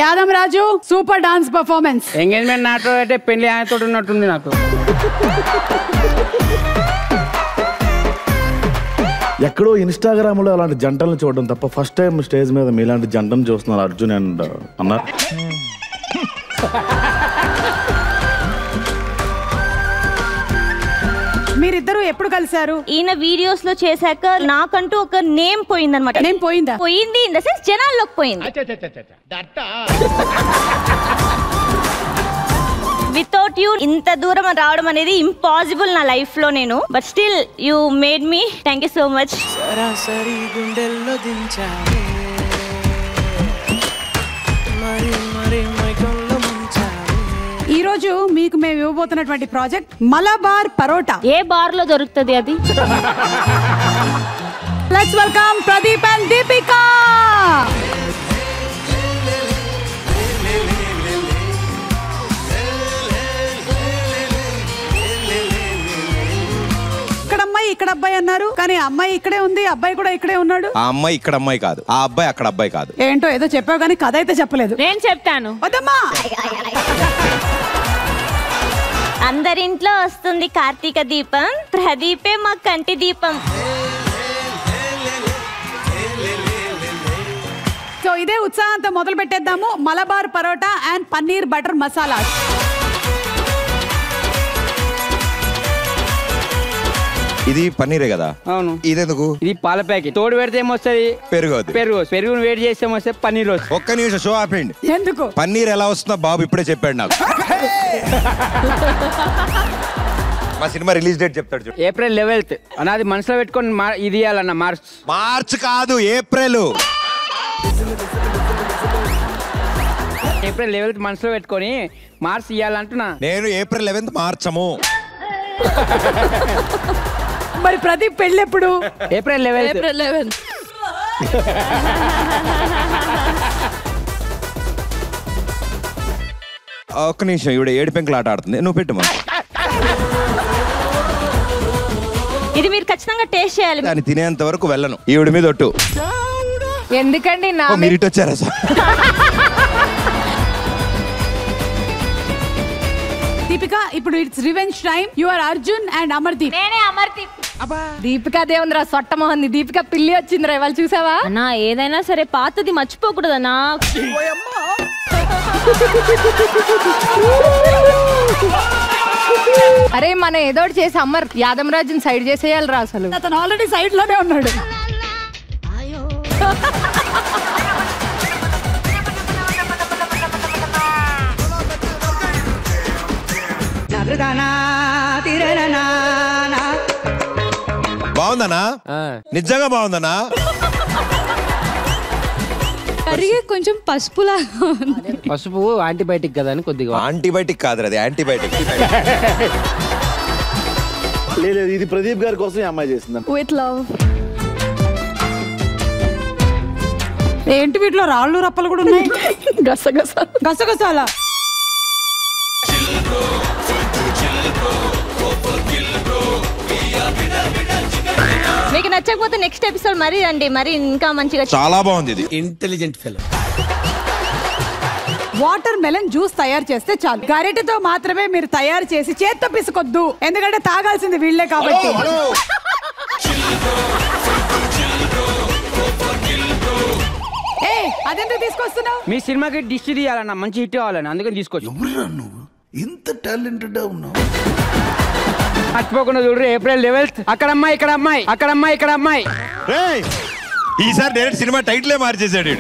యాదం రాజు super dance performance. Engagement నాతో అయితే పెళ్లి ఆయనతో ఉన్నట్టుంది నాకు. ఎక్కడో ఇన్స్టాగ్రామ్ లో అలాంటి జంటలను చూడడం తప్ప ఫస్ట్ టైం స్టేజ్ మీద మీలాంటి జంటను చూస్తున్నారు అర్జున్ అండ్ అన్నారు. మీరిద్దరు ఎప్పుడు కలిసారు? ఈయన వీడియోస్ లో చేశాక నాకంటూ ఒక నేమ్ పోయింది అనమాట. నేమ్ పోయిందా? పోయింది ఇన్ ద సెన్స్ జనాల్లోకి పోయింది. వితౌట్ యూ ఇంత దూరం రావడం అనేది ఇంపాసిబుల్ నా లైఫ్ లో నేను. But still you made me. Thank you so much. సరాసరి గుండెల్లో దించావే మరి మరి మైకంలో ముంచావే. ఈ రోజు మీకు మేము ఇవ్వబోతున్నటువంటి ప్రాజెక్ట్ మలబార్ పరోటా. ఏ బార్ లో దొరుకుతుంది అది? Let's welcome Pradeep and Deepika. ఇక్కడ అమ్మాయి ఇక్కడ అబ్బాయి అన్నారు, కానీ అమ్మాయి ఇక్కడే ఉంది, అబ్బాయి కూడా ఇక్కడే ఉన్నాడు. ఆ అమ్మాయి ఇక్కడ అమ్మాయి కాదు, ఆ అబ్బాయి అక్కడ అబ్బాయి కాదు. ఏంటో ఏదో చెప్పావు కానీ కథ అయితే చెప్పలేదు. నేను చెప్తాను. వద్దమ్మా. అందరింట్లో వస్తుంది కార్తీక దీపం, ప్రదీపే మా కంటి దీపం. సో ఇదే ఉత్సాహంతో మొదలు పెట్టేద్దాము. Malabar parotta and paneer butter masala. ఇది పన్నీరే కదా? అవును. ఇదెందుకు? ఇది పాల ప్యాకెట్. తోడు పెడితే ఏమొస్తుంది? పెరుగు. పెరుగును వేడి చేస్తే ఏమొస్తుంది? పన్నీర్ వస్తుంది. ఒక్క నిమిషం షో ఆపండి. ఎందుకు? పన్నీర్ ఎలా వస్తుందో బాబు ఇప్పుడే చెప్పాడు నాకు. మా సినిమా రిలీజ్ డేట్ చెప్తాడు చూడు. ఏప్రిల్ 11th అన్నది మనసులో పెట్టుకొని ఇది ఇవ్వాలన్న. మార్చ్ కాదు, ఏప్రిల్. ఏప్రిల్ 11th మనసులో పెట్టుకొని మార్చ్ ఇవ్వాలంటున్నా. నేను ఏప్రిల్ 11th మార్చము. మరి ప్రదీప్ పెళ్ళి ఎప్పుడు? April 11th. ఒక్క నిమిషం, ఇవిడ ఏడు పెంకులు ఆట ఆడుతుంది. నువ్వు పెట్టు. ఇది మీరు ఖచ్చితంగా టేస్ట్ చేయాలి. దాన్ని తినేంత వరకు వెళ్ళను. ఈవిడ మీద ఒట్టు. ఎందుకండి నా మీరు ఇటు వచ్చారా సార్? దీపిక, ఇప్పుడు it's revenge time. You are Arjun and Amardeep. నేనే అమర్దీప్. దీపిక దేవుంద్రా సొట్టమోహంది. దీపిక పిల్లి వచ్చిందిరా, ఇవాళ చూసావా? అన్నా ఏదైనా సరే పాతది మర్చిపోకూడదన్నా. అరే మనం ఏదోటి చేసి అమ్మర్ యాదం రాజుని సైడ్ చేసేయాలిరా. అసలు అతను ఆల్రెడీ సైడ్ లోనే ఉన్నాడు. బాగుందనా? నిజంగా బాగుందనా? కరిగే కొంచెం పసుపులా. పసుపు యాంటీబయాటిక్ కదా అని కొద్దిగా. యాంటీబయాటిక్ కాదు, అది యాంటీబయాటిక్. లేదు, ఇది ప్రదీప్ గారి కోసం ఈ అమ్మాయి చేసింది. With love. ఏంటి వీటిలో రాళ్ళు రప్పలు కూడా ఉన్నాయి? గసగసాల. మీకు నచ్చకపోతే నెక్స్ట్ ఎపిసోడ్ మరి రండి, మరి ఇంకా మంచిగా. చాలా బాగుంది ఇది. Intelligent fellow. Water melon juice తయారు చేస్తే చాలు. గరిటెతో మాత్రమే మీరు తయారు చేసి చేత్తో పిసుకొద్దు, ఎందుకంటే తాగాల్సింది వీళ్ళే కాబట్టి. అదెందుకు తీసుకొస్తున్నావు? మీ సినిమాకి డిష్ తీయాలన్న, మంచి హిట్ కావాలన్న, అందుకని తీసుకొచ్చు. నువ్వు ఇంత టాలెంటెడ్ ఉన్నావు. మర్చిపోకుండా చూడరు. ఏప్రిల్ 11th అక్కడ అమ్మాయి ఇక్కడ అమ్మాయి, అక్కడ అమ్మాయి ఇక్కడ అమ్మాయి. ఈసారి డైరెక్ట్ సినిమా టైటిలే మార్చేసాడు.